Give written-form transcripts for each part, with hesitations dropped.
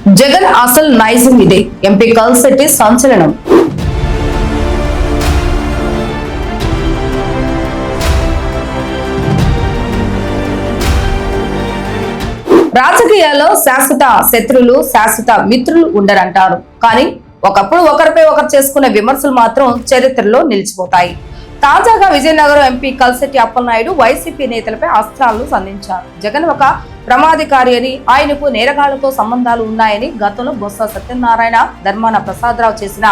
జగన్ అసలు నైజం ఇదే. ఎంపీ కల్సెట్టి సంచలనం. రాజకీయాల్లో శాశ్వత శత్రులు, శాశ్వత మిత్రులు ఉండరంటారు. కానీ ఒకప్పుడు ఒకరిపై ఒకరు చేసుకునే విమర్శలు మాత్రం చరిత్రలో నిలిచిపోతాయి. తాజాగా విజయనగరం ఎంపీ కల్సెట్టి అప్పలనాయుడు వైసీపీ నేతలపై అస్త్రాలను సంధించారు. జగన్ ఒక ప్రమాదకారి అని, ఆయనకు నేరగాళ్లతో సంబంధాలు ఉన్నాయని గతంలో బొత్స సత్యనారాయణ, ధర్మాన ప్రసాదరావు చేసిన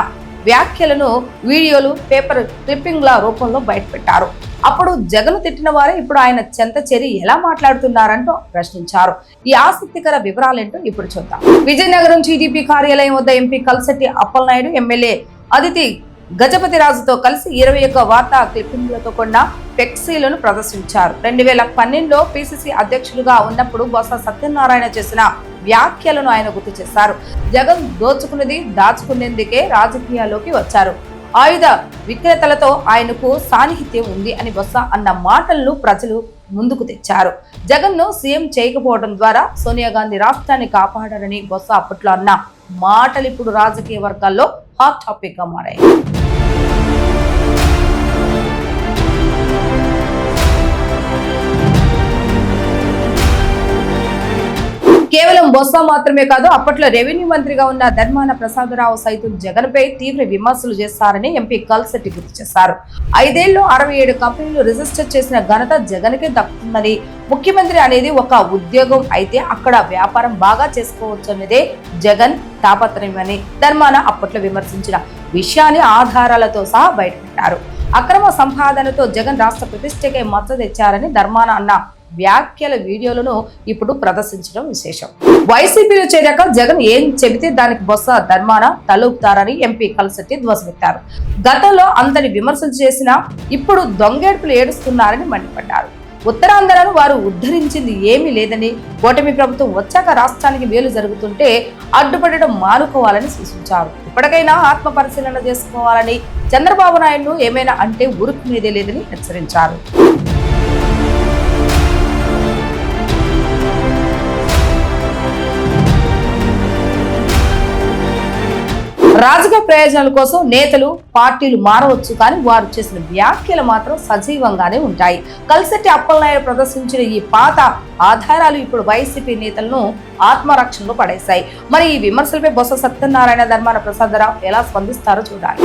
వ్యాఖ్యలను వీడియోలు, పేపర్ క్లిప్పింగ్ల రూపంలో బయటపెట్టారు. అప్పుడు జగన్ తిట్టిన వారే ఇప్పుడు ఆయన చెంత చేరి ఎలా మాట్లాడుతున్నారంటూ ప్రశ్నించారు. ఈ ఆసక్తికర వివరాలేంటో ఇప్పుడు చూద్దాం. విజయనగరం టీడీపీ కార్యాలయం వద్ద ఎంపీ కల్సెట్టి అప్పలనాయుడు, ఎమ్మెల్యే అదితి గజపతిరాజుతో కలిసి 21 వార్తా క్లిప్పింగ్లతో కూడిన ఫ్లెక్సీలను ప్రదర్శించారు. 2012లో పిసిసి అధ్యక్షులుగా ఉన్నప్పుడు బొత్స సత్యనారాయణ చేసిన వ్యాఖ్యలను ఆయన గుర్తు చేశారు. జగన్ దోచుకున్నది దాచుకునేందుకే రాజకీయాల్లోకి వచ్చారు. ఆయుధ విక్రేతలతో ఆయనకు సాన్నిహిత్యం ఉంది అని బొత్స అన్న మాటలను ప్రజలు ముందుకు తెచ్చారు. జగన్ ను సీఎం చేయకపోవడం ద్వారా సోనియా గాంధీ రాష్ట్రాన్ని కాపాడారని బొత్స అప్పట్లో అన్న మాటలు ఇప్పుడు రాజకీయ వర్గాల్లో హాట్ టాపిక్ గా మారాయి. కేవలం బొత్స మాత్రమే కాదు, అప్పట్లో రెవెన్యూ మంత్రిగా ఉన్న ధర్మాన ప్రసాదరావు సైతం జగన్ పై తీవ్ర విమర్శలు చేస్తారని ఎంపీ కల్సెట్టి గుర్తు చేశారు. 5 ఏళ్లలో 67 కంపెనీలు రిజిస్టర్ చేసిన ఘనత జగన్కే దక్కుతుందని, ముఖ్యమంత్రి అనేది ఒక ఉద్యోగం అయితే అక్కడ వ్యాపారం బాగా చేసుకోవచ్చనేదే జగన్ తాపత్రయమని ధర్మాన అప్పట్లో విమర్శించిన విషయాన్ని ఆధారాలతో సహా బయటపెట్టారు. అక్రమ సంపాదనతో జగన్ రాష్ట్ర ప్రతిష్టకే మచ్చ తెచ్చారని ధర్మాన అన్న వ్యాఖ్యల వీడియోలను ఇప్పుడు ప్రదర్శించడం విశేషం. వైసీపీలో చేరాక జగన్ ఏం చెబితే దానికి బొత్స ధర్మాన తలూపుతారని ఎంపీ కల్సెట్టి ధ్వజమెత్తారు. గతంలో అంతని విమర్శలు చేసినా ఇప్పుడు దొంగేడుపులు ఏడుస్తున్నారని మండిపడ్డారు. ఉత్తరాంధ్రను వారు ఉద్ధరించింది ఏమీ లేదని, కూటమి ప్రభుత్వం వచ్చాక రాష్ట్రానికి మేలు జరుగుతుంటే అడ్డుపడడం మానుకోవాలని సూచించారు. ఇప్పటికైనా ఆత్మ పరిశీలన చేసుకోవాలని, చంద్రబాబు నాయుడును ఏమైనా అంటే ఊరుకునేదే లేదని హెచ్చరించారు. రాజకీయ ప్రయోజనాల కోసం నేతలు, పార్టీలు మారవచ్చు, కానీ వారు చేసిన వ్యాఖ్యలు మాత్రం సజీవంగానే ఉంటాయి. కల్సెట్టి అప్పలనాయుడు ప్రదర్శించిన ఈ పాత ఆధారాలు ఇప్పుడు వైసీపీ నేతలను ఆత్మరక్షణలో పడేశాయి. మరి ఈ విమర్శలపై బొత్స సత్యనారాయణ, ధర్మాన ప్రసాదరావు ఎలా స్పందిస్తారో చూడాలి.